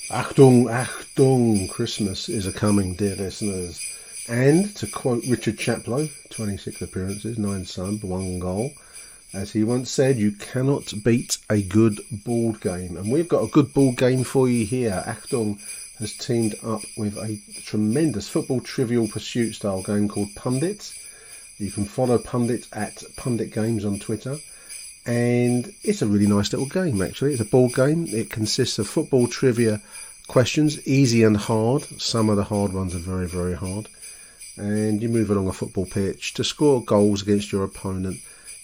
Achtung, Achtung, Christmas is a-coming, dear listeners. And to quote Richard Chaplow, 26 appearances, 9 subs, 1 goal, as he once said, you cannot beat a good board game. And we've got a good board game for you here. Achtung has teamed up with a tremendous football trivial pursuit style game called Pundit. You can follow Pundit at Pundit Games on Twitter. And it's a really nice little game, actually. It's a board game. It consists of football trivia questions, easy and hard. Some of the hard ones are very, very hard. And you move along a football pitch to score goals against your opponent.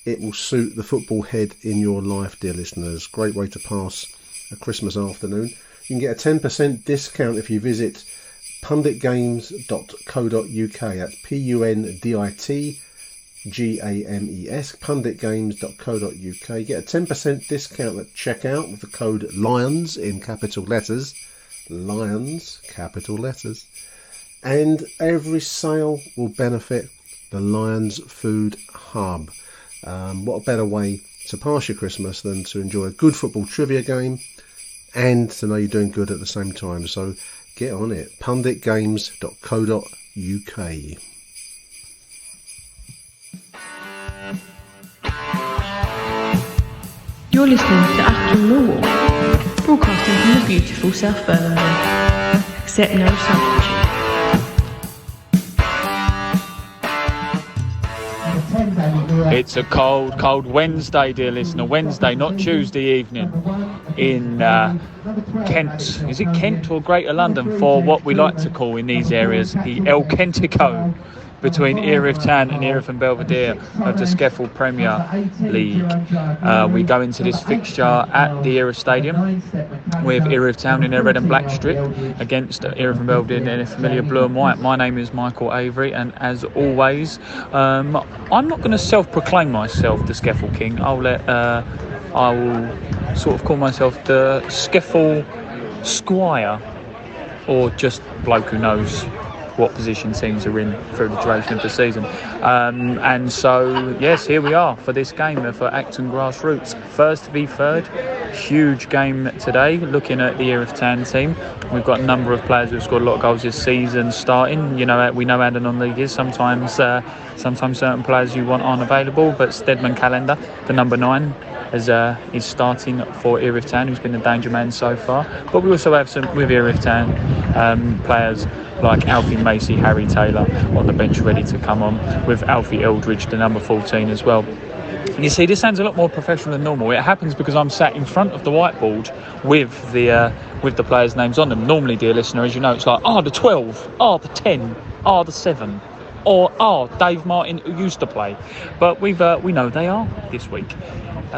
It will suit the football head in your life, dear listeners. Great way to pass a Christmas afternoon. You can get a 10% discount if you visit punditgames.co.uk. That's PUNDIT GAMES, punditgames.co.uk. Get a 10% discount at checkout with the code LIONS in capital letters. Lions, capital letters. And every sale will benefit the Lions Food Hub. What a better way to pass your Christmas than to enjoy a good football trivia game and to know you're doing good at the same time. So get on it. punditgames.co.uk. You're listening to Achtung millwall, broadcasting from the beautiful South Birmingham. Accept no substitute. It's a cold Wednesday, dear listener. Wednesday, not Tuesday evening, in Kent. Is it Kent or Greater London for what we like to call in these areas the El Kentico, between Erith Town and Erith and Belvedere of the Skeffel Premier League. We go into this fixture at the Erith Stadium with Erith Town in their red and black strip against Erith and Belvedere in their familiar blue and white. My name is Michael Avery, and as always, I'm not going to self-proclaim myself the Skeffel King. I will sort of call myself the Skeffel Squire, or just bloke who knows what position teams are in through the duration of the season. And so, yes, here we are for this game for Achtung Grassroots. First v third, huge game today. Looking at the Erith Town team, we've got a number of players who've scored a lot of goals this season starting. You know, we know how the non-league is. Sometimes certain players you want aren't available, but Stedman Calendar, the number 9, is starting for Erith Town, who's been the danger man so far. But we also have some with Erith Town players like Alfie Macy, Harry Taylor on the bench ready to come on, with Alfie Eldridge, the number 14 as well. And you see, this sounds a lot more professional than normal. It happens because I'm sat in front of the whiteboard with the players' names on them. Normally, dear listener, as you know, it's like, the 12, the 10, the 7, or Dave Martin, who used to play. But we know they are this week.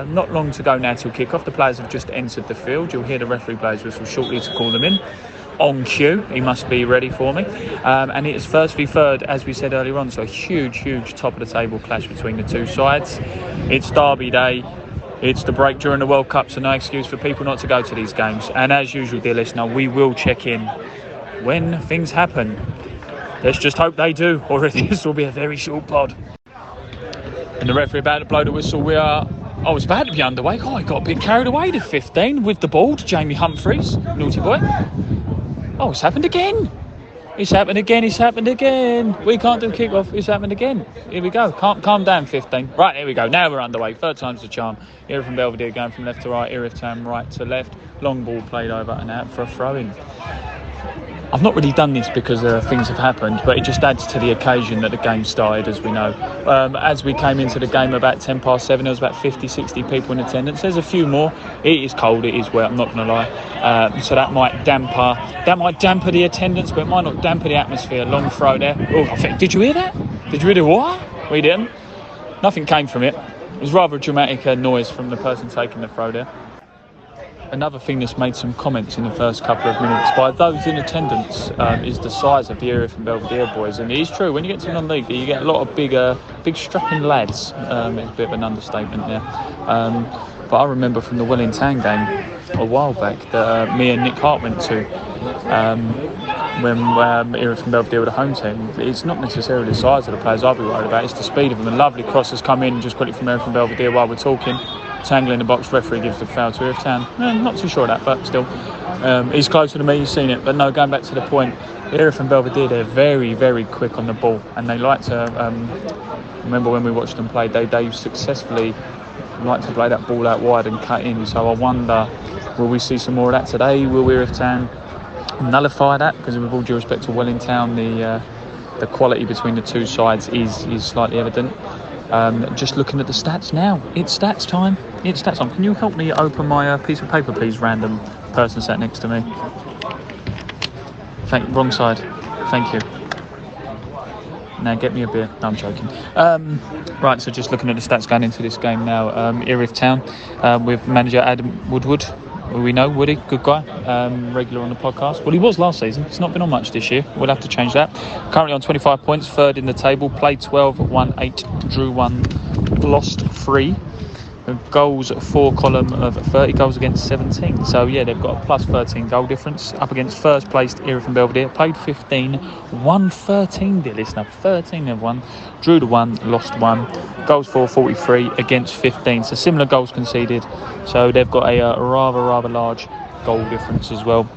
Not long to go now till kick-off. The players have just entered the field. You'll hear the referee players whistle shortly to call them in. On cue, he must be ready for me. And it is first v third, as we said earlier on, so a huge top of the table clash between the two sides. It's Derby Day. It's the break during the World Cup, so no excuse for people not to go to these games. And as usual, dear listener, we will check in when things happen. Let's just hope they do, or this will be a very short pod. And the referee about to blow the whistle. It's about to be underway. I got a bit carried away to 15 with the ball to Jamie Humphreys. Naughty boy. It's happened again. It's happened again. We can't do kick-off. It's happened again. Here we go. Calm down, 15. Right, here we go. Now we're underway. Third time's the charm. Erith and Belvedere going from left to right. Erith Town right to left. Long ball played over and out for a throw-in. I've not really done this because things have happened, but it just adds to the occasion that the game started, as we know. As we came into the game about 10 past 7, there was about 50, 60 people in attendance. There's a few more. It is cold, it is wet, I'm not going to lie. So that might damper the attendance, but it might not damper the atmosphere. Long throw there. Did you hear that? Did you hear the what? We didn't. Nothing came from it. It was rather a dramatic noise from the person taking the throw there. Another thing that's made some comments in the first couple of minutes by those in attendance is the size of the Erith and Belvedere boys. And it is true, when you get to non-league, you get a lot of big strapping lads. It's a bit of an understatement there. But I remember from the Wellington game a while back that me and Nick Hart went to when Erith and Belvedere were the home team. It's not necessarily the size of the players I'll be worried about, it's the speed of them. A lovely cross has come in just quickly from Erith and Belvedere while we're talking. tangle in the box, referee gives the foul to Erith Town. Not too sure of that, but still. He's closer to me, he's seen it. But no, going back to the point, Erith and Belvedere, they're very, very quick on the ball. And they like to, remember when we watched them play, they successfully like to play that ball out wide and cut in. So I wonder, will we see some more of that today? Will Erith Town nullify that? Because with all due respect to Wellington, the quality between the two sides is slightly evident. Just looking at the stats now. It's stats time. Can you help me open my piece of paper, please, random person sat next to me? Wrong side. Thank you. Now get me a beer. No, I'm joking. Right, so just looking at the stats going into this game now. Erith Town with manager Adam Woodward. We know Woody, good guy, regular on the podcast. Well, he was last season. He's not been on much this year. We'll have to change that. Currently on 25 points, third in the table. Played 12, won 8, drew 1, lost 3. Goals for column of 30 goals against 17. So yeah, they've got a plus 13 goal difference up against first placed Erith and Belvedere. Played 15, won 13, dear listener. 13 have won, drew to 1, lost 1. Goals for 43 against 15. So similar goals conceded. So they've got a rather large goal difference as well.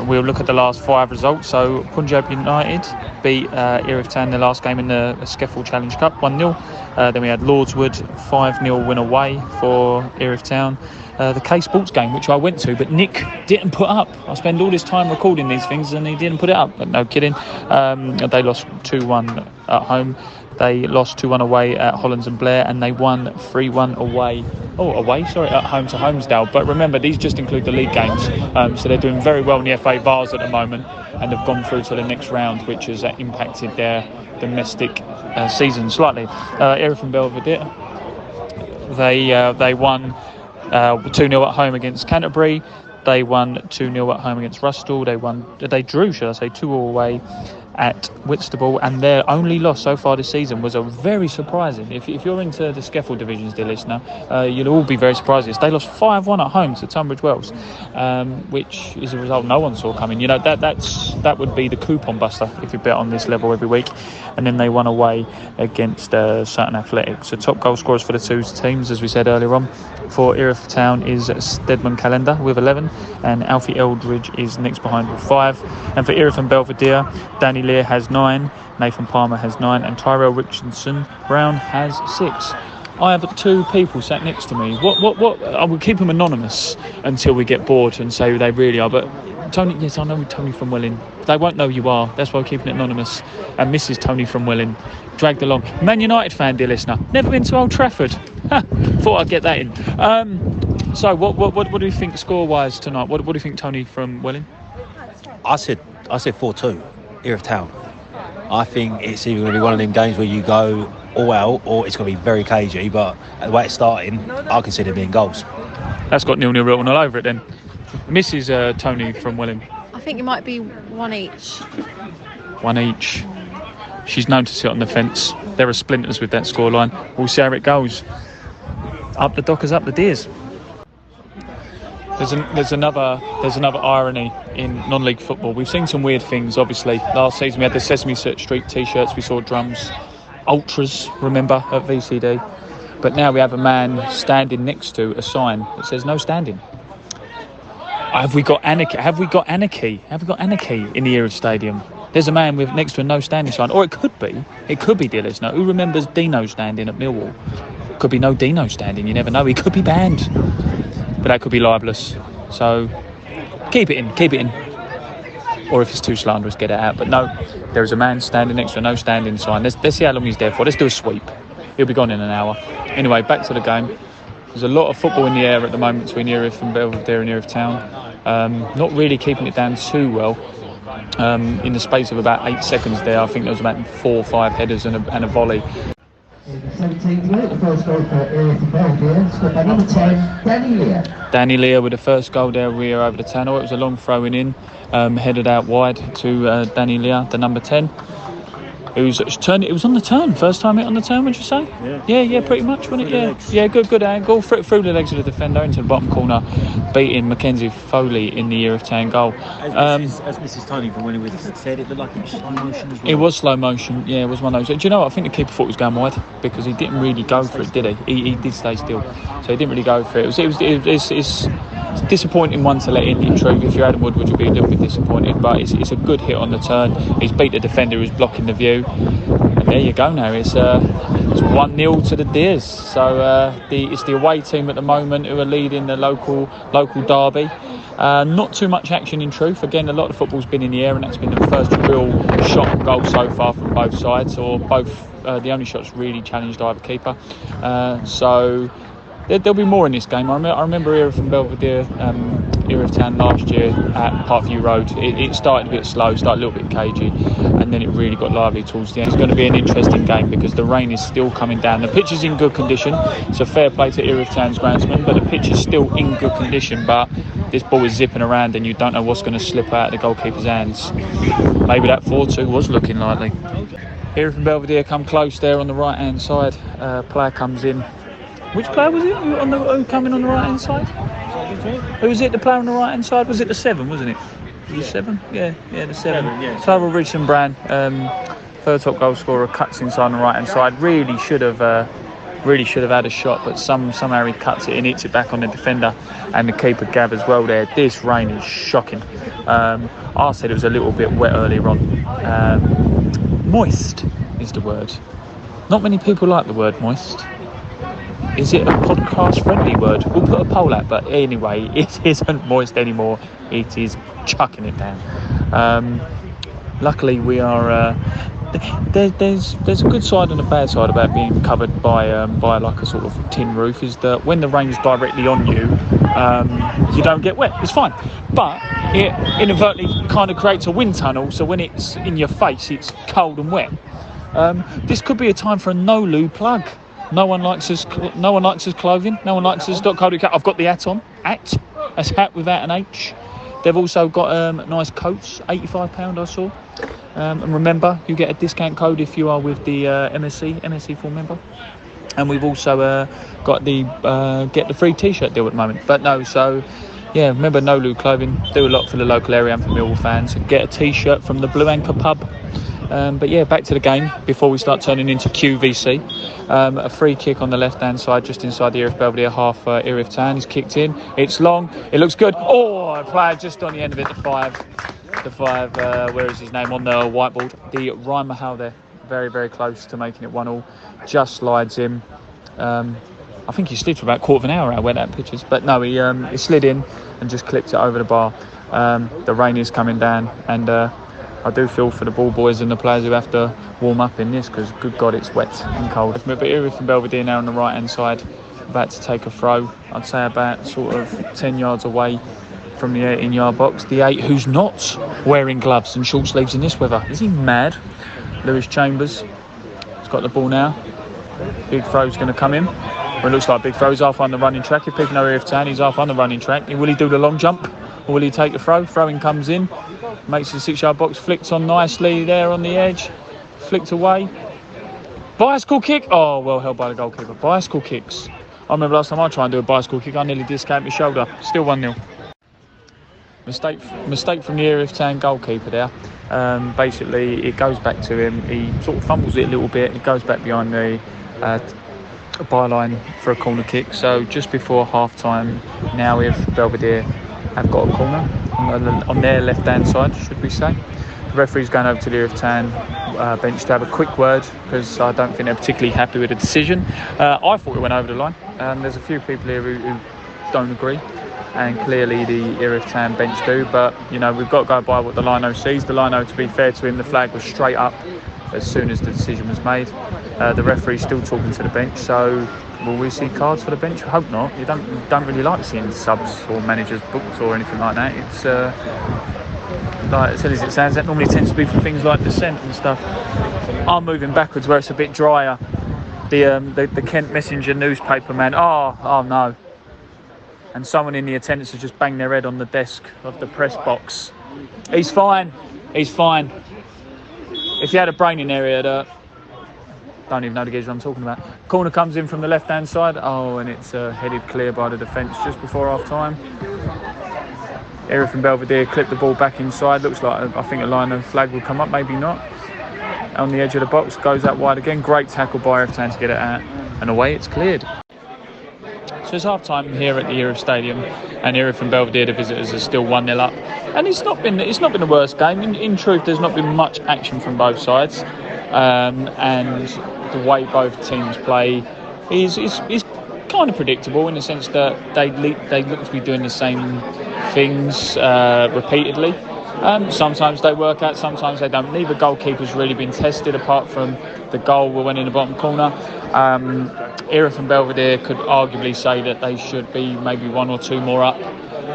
We'll look at the last 5 results. So Punjab United beat Erith Town in the last game in the Skeffel Challenge Cup 1-0. Then we had Lordswood 5-0 win away for Erith Town. The K Sports game, which I went to, but Nick didn't put up. I spend all this time recording these things and he didn't put it up. But no kidding. They lost 2-1 at home. They lost 2-1 away at Hollands and Blair, and they won 3-1 away. At home to Holmesdale. But remember, these just include the league games. So they're doing very well in the FA Vars at the moment, and have gone through to the next round, which has impacted their domestic season slightly. Erith and Belvedere, they won 2-0 at home against Canterbury. They won 2-0 at home against Rustle. They drew 2 away at Whitstable, and their only loss so far this season was a very surprising. If you're into the Skeffel divisions, dear listener, you'll all be very surprised. They lost 5-1 at home to Tunbridge Wells, which is a result no one saw coming. You know, that would be the coupon buster if you bet on this level every week. And then they won away against Sutton Athletics. So top goal scorers for the two teams, as we said earlier on, for Erith Town is Stedman Calendar with 11, and Alfie Eldridge is next behind with 5. And for Erith and Belvedere, Danny Lear has 9, Nathan Palmer has 9, and Tyrell Richardson Brown has 6. I have 2 people sat next to me. What? I will keep them anonymous until we get bored and say who they really are. But Tony, yes, I know Tony from Welling. They won't know who you are. That's why we're keeping it anonymous. And Mrs. Tony from Welling, dragged along. Man United fan, dear listener. Never been to Old Trafford. Thought I'd get that in. So what do you think score-wise tonight? What do you think, Tony from Welling? I said 4-2, Erith Town. I think it's either going to be one of them games where you go all out, or it's going to be very cagey. But the way it's starting, I can see there being goals. That's got 0-0 written all over it then. Mrs. Tony from Welling. I think it might be 1 each. 1 each. She's known to sit on the fence. There are splinters with that scoreline. We'll see how it goes. Up the Dockers, up the Deers. There's another irony in non-league football. We've seen some weird things, obviously. Last season we had the Sesame Street t-shirts, we saw drums, ultras, remember, at VCD. But now we have a man standing next to a sign that says no standing. Have we got anarchy? Have we got anarchy in the Erith Stadium? There's a man with next to a no standing sign. Or it could be, dear listener. Who remembers Dino standing at Millwall? Could be no Dino standing, you never know. He could be banned. But that could be libelous. So keep it in. Or if it's too slanderous, get it out. But no, there is a man standing next to a no standing sign. Let's see how long he's there for. Let's do a sweep. He'll be gone in an hour. Anyway, back to the game. There's a lot of football in the air at the moment between Erith and Belvedere and Erith Town. Not really keeping it down too well. In the space of about 8 seconds there, I think there was about 4 or 5 headers and a volley. 17th minute, the first goal for Erith and Belvedere, scored by number 10, Danny Lear. Danny Lear with the first goal there, we are over the tunnel. It was a long throwing in, headed out wide to Danny Lear, the number 10. who's turned. It was on the turn, first time hit on the turn. Would you say? Yeah, pretty much, wasn't it? Yeah, good angle through the legs of the defender into the bottom corner, beating Mackenzie Foley in the Erith Town goal. As Mrs. Tony from when it was said, it looked like it was slow motion as well. It was slow motion. Yeah, it was one of those. Do you know what? I think the keeper thought it was going wide because he didn't really go for it, did he? He did stay still, so he didn't really go for it. It's a disappointing one to let in truth. If you're Adam Woodward, you'd be a little bit disappointed, but it's a good hit on the turn. He's beat the defender who's blocking the view, and there you go. Now it's 1-0 to the Deers. So it's the away team at the moment who are leading the local derby. Not too much action in truth. Again, a lot of football's been in the air, and that's been the first real shot on goal so far from both sides, or both. The only shots really challenged either keeper. So there'll be more in this game. I remember Erith and Belvedere, Erith Town last year at Parkview Road. It started a bit slow, started a little bit cagey, and then it really got lively towards the end. It's going to be an interesting game because the rain is still coming down. The pitch is in good condition, so fair play to Erith Town's groundsman, but the pitch is still in good condition, but this ball is zipping around and you don't know what's going to slip out of the goalkeeper's hands. Maybe that 4-2 was looking likely. Erith and Belvedere come close there on the right hand side. Player comes in. Which player was it who came in on the right hand side? Who was it, the player on the right hand side? Was it the 7, wasn't it? Was it 7? Yeah, the 7. Tyler Richardson Brand, third top goal scorer, cuts inside on the right hand side. Really should have had a shot, but somehow he cuts it and hits it back on the defender and the keeper Gav as well there. This rain is shocking. I said it was a little bit wet earlier on. Moist is the word. Not many people like the word moist. Is it a podcast friendly word? We'll put a poll out, but anyway, it isn't moist anymore. It is chucking it down. Luckily we are there's a good side and a bad side about being covered by like a sort of tin roof, is that when the rain's directly on you, you don't get wet. It's fine, but it inadvertently kind of creates a wind tunnel, so when it's in your face it's cold and wet. This could be a time for a no-loo plug. No one likes his clothing. No one likes his .co.uk. I've got the hat on. That's hat without an H. They've also got nice coats, £85 I saw. And remember, you get a discount code if you are with the MSC full member. And we've also got the get the free T-shirt deal at the moment. But no, so yeah, remember No-Loo Clothing do a lot for the local area and for Millwall fans. Get a T-shirt from the Blue Anchor pub. But yeah, back to the game before we start turning into QVC. A free kick on the left hand side, just inside the Erith Belvedere half. Erith Town is kicked in. It's long. It looks good. Oh, a player just on the end of it. The five. Where is his name on the whiteboard? The Ryan Mahal there, very very close to making it 1-1. Just slides him. I think he slid for about a quarter of an hour out where that pitch is, but no, he slid in and just clipped it over the bar. The rain is coming down, and I do feel for the ball boys and the players who have to warm up in this, because good God, it's wet and cold. But Erith and Belvedere now on the right hand side, about to take a throw. I'd say about sort of 10 yards away from the 18-yard box. The 8 who's not wearing gloves and short sleeves in this weather. Is he mad? Lewis Chambers. He's got the ball now. Big throw's going to come in. Well, it looks like big throw. He's half on the running track. If people know Erith Town, he's half on the running track. Will he do the long jump, or will he take the throw? Throwing comes in. Makes the 6-yard box, flicked on nicely there on the edge, flicked away. Bicycle kick. Oh, well held by the goalkeeper. Bicycle kicks. I remember last time I tried and do a bicycle kick, I nearly discounted my shoulder. Still 1-0. Mistake from the Erith Town goalkeeper there. Basically, it goes back to him. He sort of fumbles it a little bit. It goes back behind the byline for a corner kick. So just before half time, now if Belvedere have got a corner on their left hand side, should we say. The referee's going over to the Erith Town bench to have a quick word, because I don't think they're particularly happy with the decision. I thought it went over the line. There's a few people here who don't agree, and clearly the Erith Town bench do, but you know, we've got to go by what the lino sees. The lino, to be fair to him, the flag was straight up as soon as the decision was made. The referee's still talking to the bench, so will we see cards for the bench? I hope not. You don't really like seeing subs or managers booked or anything like that. It's like, as silly as it sounds, that normally tends to be for things like dissent and stuff. I'm moving backwards where it's a bit drier. The Kent Messenger newspaper man. Oh no. And someone in the attendance has just banged their head on the desk of the press box. He's fine. if you had a brain in area, don't even know the geezer I'm talking about. Corner comes in from the left-hand side. Oh, and it's headed clear by the defence just before half-time. Erith and Belvedere clip the ball back inside. Looks like, I think a line of flag will come up, maybe not. On the edge of the box, goes out wide again. Great tackle by Erith Town to get it out. And away it's cleared. So it's half-time here at the Erith Stadium, and Erith and Belvedere, the visitors, are still 1-0 up. And it's not been the worst game. In truth, there's not been much action from both sides. And the way both teams play is kind of predictable in the sense that they look to be doing the same things repeatedly. Sometimes they work out, sometimes they don't. Neither goalkeeper's really been tested apart from the goal we went in the bottom corner. Erith and Belvedere could arguably say that they should be maybe 1 or 2 more up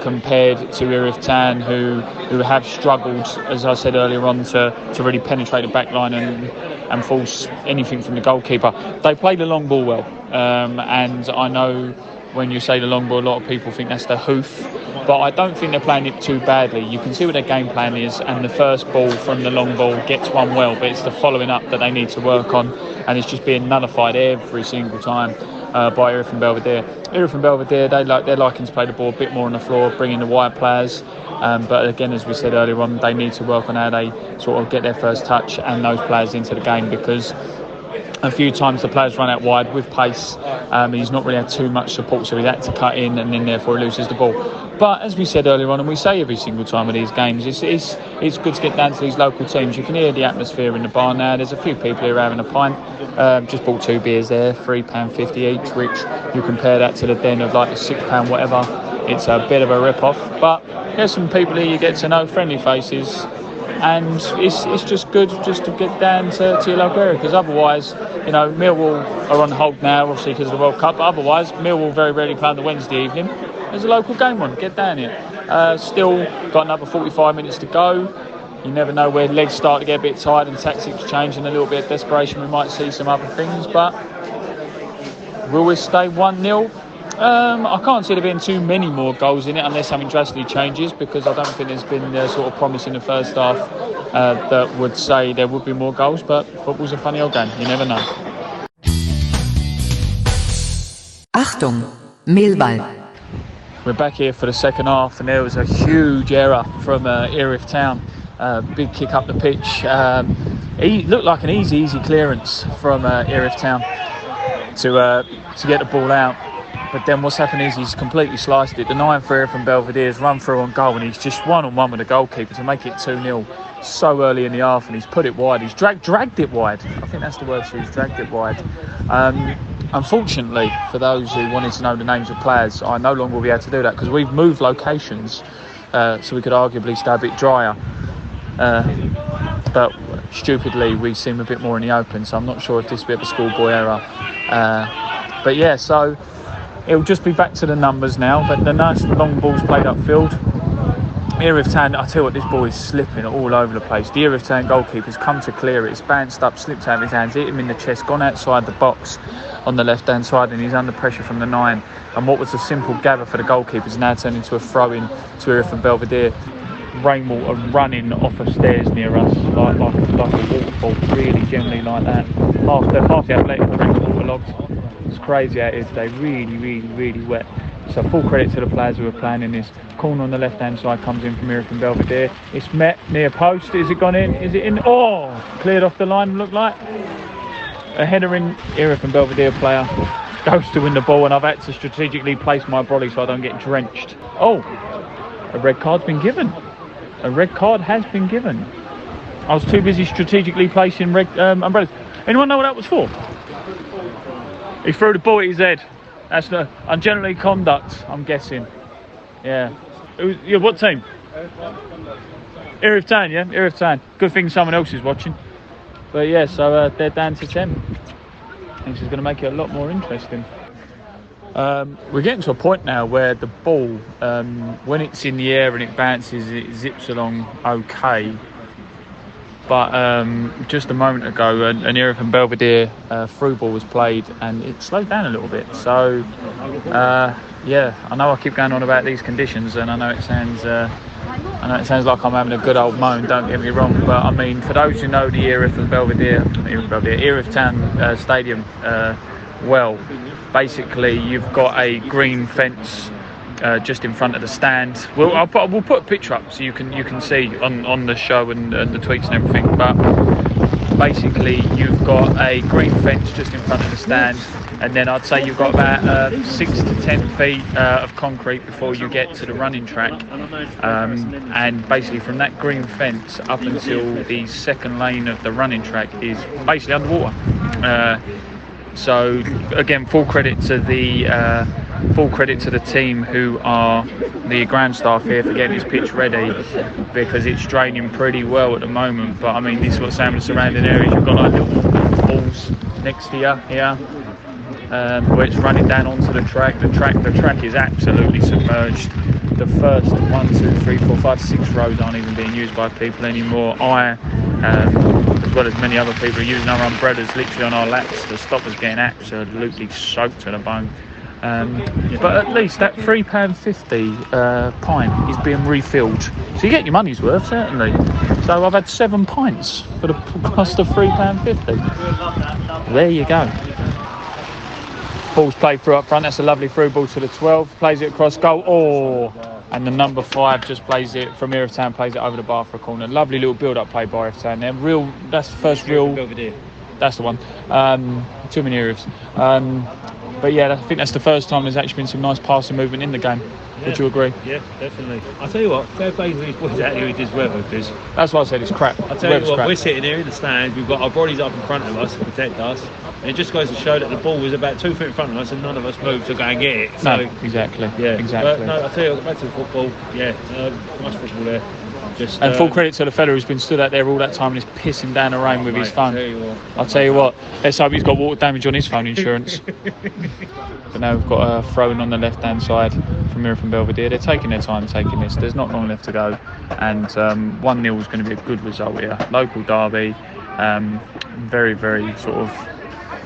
compared to Erith Town, who have struggled, as I said earlier on, to really penetrate the back line and force anything from the goalkeeper. They play the long ball well, and I know when you say the long ball, a lot of people think that's the hoof, but I don't think they're playing it too badly. You can see what their game plan is, and the first ball from the long ball gets one well, but it's the following up that they need to work on, and it's just being nullified every single time by Erith and Belvedere. Erith and Belvedere, they're liking to play the ball a bit more on the floor, bring in the wide players, but again, as we said earlier on, they need to work on how they sort of get their first touch and those players into the game, because a few times the players run out wide with pace. He's not really had too much support, so he had to cut in, and then therefore he loses the ball. But as we said earlier on, and we say every single time of these games, it's good to get down to these local teams. You can hear the atmosphere in the bar now. There's a few people here having a pint. Just bought 2 beers there, £3.50 each, which you compare that to the den of like £6 whatever. It's a bit of a rip-off. But there's some people here you get to know, friendly faces. And it's just good just to get down to your local area, because otherwise, you know, Millwall are on hold now, obviously because of the World Cup, but otherwise Millwall very rarely play on the Wednesday evening. There's a local game on, get down here. Still got another 45 minutes to go. You never know where legs start to get a bit tired and tactics change, and a little bit of desperation we might see some other things, but will we stay 1-0? I can't see there being too many more goals in it unless something drastically changes, because I don't think there's been the sort of promise in the first half that would say there would be more goals, but football's a funny old game, you never know. Achtung, Millwall. We're back here for the second half, and there was a huge error from Erith Town. Big kick up the pitch. It looked like an easy clearance from Erith Town to get the ball out. But then what's happened is he's completely sliced it. The 9 for Erith and Belvedere's run through on goal, and he's just one-on-one with the goalkeeper to make it 2-0 so early in the half, and he's put it wide. He's dragged it wide. I think that's the word, so he's dragged it wide. Unfortunately, for those who wanted to know the names of players, I no longer will be able to do that because we've moved locations, so we could arguably stay a bit drier. But stupidly, we seem a bit more in the open, so I'm not sure if this will be a schoolboy error. But yeah, so it'll just be back to the numbers now, but the nice long ball's played upfield. Erith Town, I tell you what, this ball is slipping all over the place. The Erith Town goalkeeper's come to clear it. It's bounced up, slipped out of his hands, hit him in the chest, gone outside the box on the left-hand side, and he's under pressure from the 9. And what was a simple gather for the goalkeeper's now turned into a throw-in to Erith and Belvedere. Rainwater running off of stairs near us, like a waterfall, really generally like that. Half the athletic rink's waterlogged. It's crazy out here today, really wet. So full credit to the players who are playing in this. Corner on the left-hand side comes in from Erith and Belvedere. It's met near post. Is it gone in? Is it in? Oh! Cleared off the line, looked like. A header in. Erith and Belvedere player goes to win the ball, and I've had to strategically place my brolly so I don't get drenched. Oh! A red card's been given. A red card has been given. I was too busy strategically placing red umbrellas. Anyone know what that was for? He threw the ball at his head. That's the ungenerally conduct, I'm guessing. Yeah. What team? Erith Town, yeah? Erith Town. Good thing someone else is watching. But yeah, so they're down to 10. This is going to make it a lot more interesting. We're getting to a point now where the ball, when it's in the air and it bounces, it zips along okay. But just a moment ago, an Erith and Belvedere through ball was played, and it slowed down a little bit. So, yeah, I know I keep going on about these conditions, and I know it sounds know it sounds like I'm having a good old moan, don't get me wrong, but I mean, for those who know the Erith and Erith Town Stadium well, basically you've got a green fence just in front of the stand. We'll put a picture up so you can see on the show and the tweets and everything, but basically you've got a green fence just in front of the stand, and then I'd say you've got about 6 to 10 feet of concrete before you get to the running track, and basically from that green fence up until the second lane of the running track is basically underwater. So again, full credit to the team who are the ground staff here for getting this pitch ready, because it's draining pretty well at the moment. But I mean, this is what some of the surrounding areas, you've got like little balls next to you here, where it's running down onto the track. The track is absolutely submerged. The first 1, 2, 3, 4, 5, 6 rows aren't even being used by people anymore. As well as many other people, are using our umbrellas literally on our laps. The stopper's getting absolutely soaked to the bone. But at least that £3.50 pint is being refilled, so you get your money's worth, certainly. So I've had 7 pints for the cost of £3.50. There you go. Ball's played through up front. That's a lovely through ball to the 12. Plays it across goal. And the number 5 just plays it from Erith Town, plays it over the bar for a corner. Lovely little build-up play by Erith Town there. That's the first real. Belvedere. That's the one. Too many Eriths. But yeah, I think that's the first time there's actually been some nice passing movement in the game. Yeah. Would you agree? Yeah, definitely. I'll tell you what, fair play to these boys out here with this weather, because that's why I said it's crap. I'll tell you what, crap. We're sitting here in the stand, we've got our bodies up in front of us to protect us, and it just goes to show that the ball was about 2 feet in front of us and none of us moved to go and get it. So, no, exactly. Yeah, exactly. But no, I'll tell you what, back to the football. Yeah, nice football there. And full credit to the fella who's been stood out there all that time and is pissing down the rain with his phone. I'll tell you what, let's hope he's got water damage on his phone insurance. But now we've got a throw-in on the left-hand side from Erith and Belvedere. They're taking their time taking this. There's not long left to go. And 1-0 is going to be a good result here. Local derby. Very, very sort of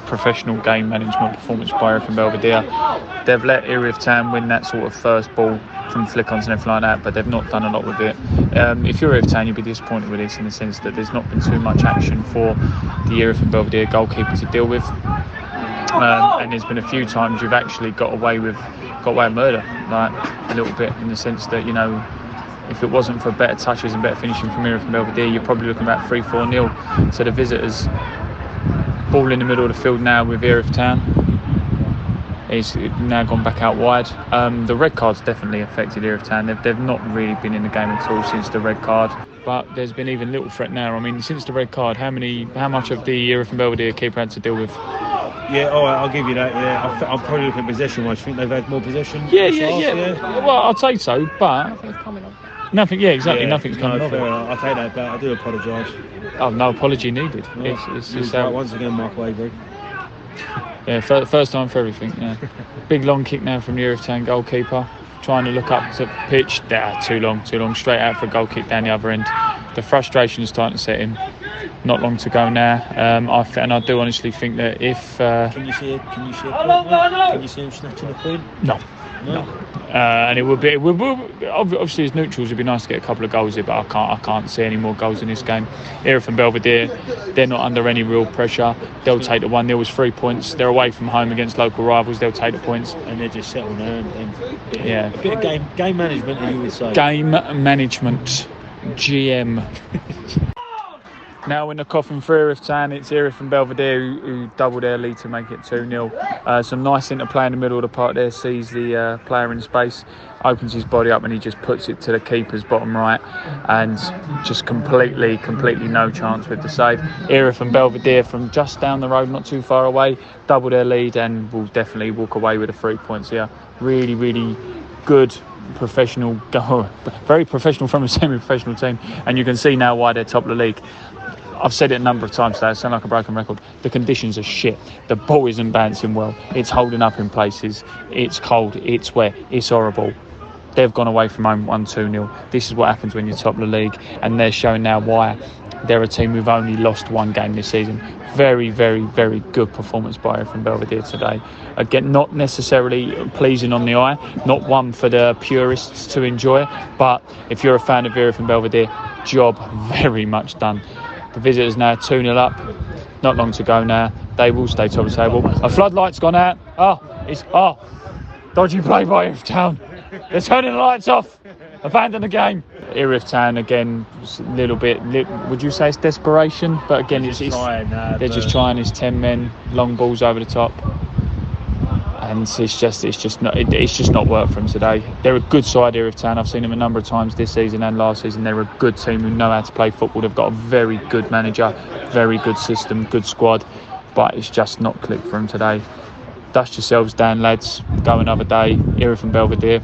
professional game management performance by Erith and Belvedere. They've let Erith Town win that sort of first ball from flick-ons and everything like that, but they've not done a lot with it. If you're Erith Town, you'd be disappointed with this in the sense that there's not been too much action for the Erith and Belvedere goalkeeper to deal with. And there's been a few times you've actually got away with murder, like a little bit, in the sense that, you know, if it wasn't for better touches and better finishing from Erith and Belvedere, you're probably looking about 3-4-0 to the visitors. Ball in the middle of the field now with Erith Town. He's now gone back out wide. The red card's definitely affected Erith Town. They've not really been in the game at all since the red card. But there's been even little threat now. I mean, since the red card, how much of the Erith and Belvedere keeper had to deal with? Yeah, all right, I'll give you that. Yeah, I'm probably looking at possession-wise. I think they've had more possession. Yeah. Well, I'd say so, but nothing. Yeah, exactly. Yeah, nothing's coming of it. I'll take that back. I do apologise. Oh, no apology needed. No, it's just right once again, Mark Avery. Yeah, first time for everything. Yeah. Big long kick now from the Erith Town goalkeeper, trying to look up to pitch. Too long. Straight out for a goal kick down the other end. The frustration is starting to set in. Not long to go now. I do honestly think that if can you see it? Can you see him snatching the point? No. And it would be obviously as neutrals it'd be nice to get a couple of goals here, but I can't see any more goals in this game. Erith and Belvedere, they're not under any real pressure. They'll take the 1-0 as 3 points. They're away from home against local rivals. They'll take the points, and they're just settled there. A bit of game management, you would say. Game management, GM. Now in the coffin for Erith Town, it's Erith and Belvedere who double their lead to make it 2-0. Some nice interplay in the middle of the park there, sees the player in space, opens his body up and he just puts it to the keeper's bottom right, and just completely no chance with the save. Erith and Belvedere from just down the road, not too far away, double their lead and will definitely walk away with the 3 points here. Really, really good professional goal, very professional from a semi-professional team, and you can see now why they're top of the league. I've said it a number of times today, I sound like a broken record. The conditions are shit. The ball isn't bouncing well. It's holding up in places. It's cold. It's wet. It's horrible. They've gone away from home 1-2-0. This is what happens when you're top of the league, and they're showing now why They're a team who've only lost one game this season. Very, very, very good performance by Erith and Belvedere today. Again, not necessarily pleasing on the eye, not one for the purists to enjoy, but if you're a fan of Erith and Belvedere, job very much done. The visitors now 2-0 up, not long to go now. They will stay top of the table. A floodlight's gone out. Dodgy play by Erith Town. They're turning the lights off. Abandon the game. Erith Town again, a little bit. Would you say it's desperation? But again, they're just trying. It's 10 men, long balls over the top, and it's just not worked for them today. They're a good side, Erith Town. I've seen them a number of times this season and last season. They're a good team who know how to play football. They've got a very good manager, very good system, good squad, but it's just not clicked for them today. Dust yourselves down, lads. Go another day. Erith and Belvedere.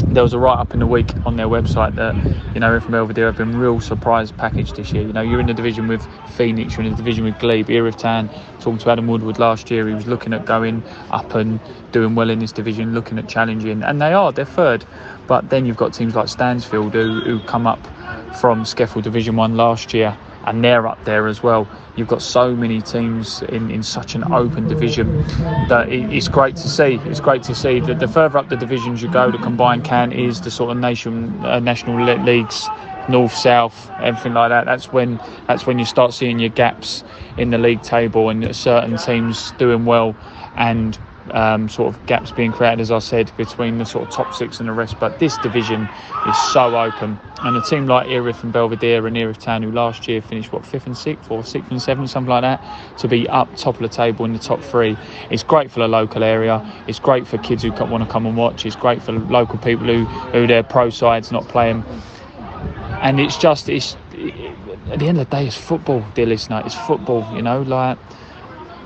There was a write-up in the week on their website that, Erith and Belvedere have been real surprise package this year. You're in the division with Phoenix, you're in the division with Glebe. Erith Town, talking to Adam Woodward last year, he was looking at going up and doing well in this division, looking at challenging, and they're third. But then you've got teams like Stansfield who come up from Skeffel Division 1 last year, and they're up there as well. You've got so many teams in such an open division that it's great to see. It's great to see that the further up the divisions you go, the combined count is the sort of national leagues, north, south, everything like that. That's when you start seeing your gaps in the league table and certain teams doing well and sort of gaps being created, as I said, between the sort of top six and the rest. But this division is so open, and a team like Erith and Belvedere and Erith Town, who last year finished 5th and 6th or 6th and 7th, something like that, to be up top of the table in the top three, it's great for the local area. It's great for kids who want to come and watch. It's great for local people who their pro side's not playing, and it's at the end of the day, it's football, dear listener. It's football, like.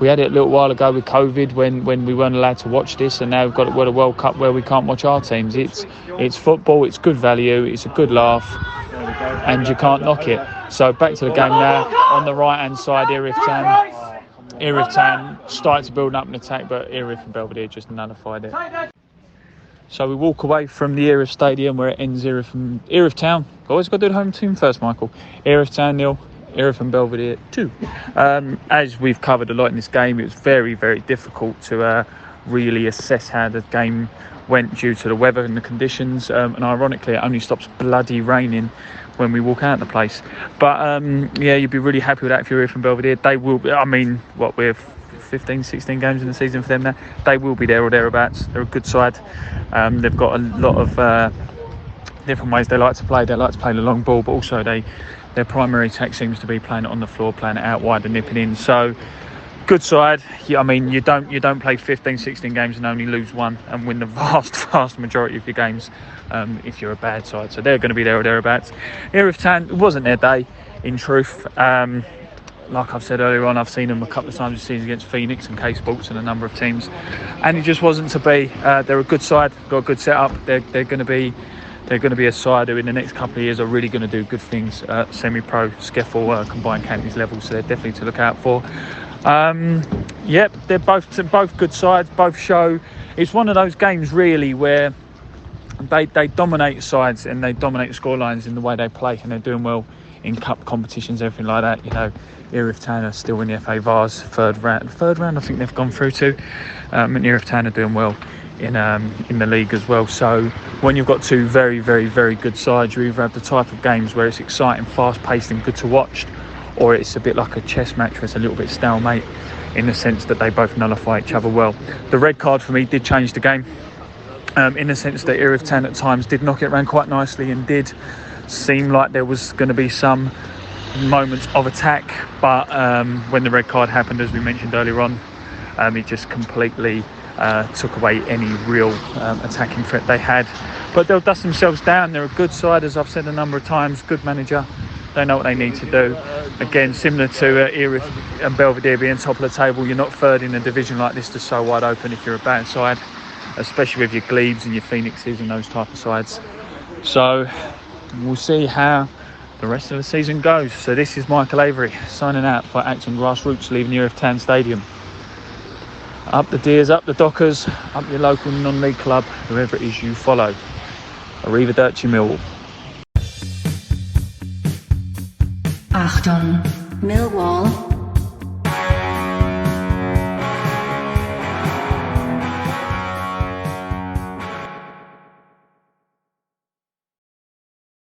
We had it a little while ago with COVID when we weren't allowed to watch this, and now we've got a World Cup where we can't watch our teams. It's football, it's good value, it's a good laugh, and you can't knock it. So back to the game now. On the right-hand side, Erith Town started to build up an attack, but Erith and Belvedere just nullified it. So we walk away from the Erith Stadium where it ends. Erith Town. Always got to do the home team first, Michael. Erith Town 0. Erith and Belvedere 2. As we've covered a lot in this game, it was very, very difficult to really assess how the game went due to the weather and the conditions. And ironically, it only stops bloody raining when we walk out of the place. But you'd be really happy with that if you're Erith and Belvedere. They will be, we're 15, 16 games in the season for them now. They will be there or thereabouts. They're a good side. They've got a lot of different ways they like to play. They like to play the long ball, but also their primary attack seems to be playing it on the floor, playing it out wide and nipping in. So, good side. You don't play 15, 16 games and only lose one and win the vast majority of your games if you're a bad side. So they're going to be there or thereabouts. Erith Town, it wasn't their day, in truth. Like I've said earlier on, I've seen them a couple of times this season against Phoenix and K Sports and a number of teams, and it just wasn't to be. They're a good side, got a good setup. They're going to be a side who in the next couple of years are really going to do good things at semi-pro, Skeffel, combined counties level, so they're definitely to look out for. They're both good sides, both show. It's one of those games really where they dominate sides and they dominate scorelines in the way they play, and they're doing well in cup competitions, everything like that. Erith Town are still in the FA Vars third round I think they've gone through to, and Erith Town are doing well in the league as well. So when you've got two very, very, very good sides, you either have the type of games where it's exciting, fast-paced and good to watch, or it's a bit like a chess match where it's a little bit stalemate in the sense that they both nullify each other well. The red card for me did change the game in the sense that Erith Town at times did knock it around quite nicely and did seem like there was going to be some moments of attack, but when the red card happened, as we mentioned earlier on, it just completely took away any real attacking threat they had. But they'll dust themselves down. They're a good side, as I've said a number of times, good manager. They know what they need to do. Again, similar to Erith and Belvedere being top of the table, you're not third in a division like this that's so wide open if you're a bad side, especially with your Glebes and your Phoenixes and those type of sides. So we'll see how the rest of the season goes. So this is Michael Avery signing out for Achtung Grassroots, leaving Erith Town Stadium. Up the Deers, up the Dockers, up your local non-league club, whoever it is you follow. Arrivederci Millwall. Achtung. Achtung, Millwall.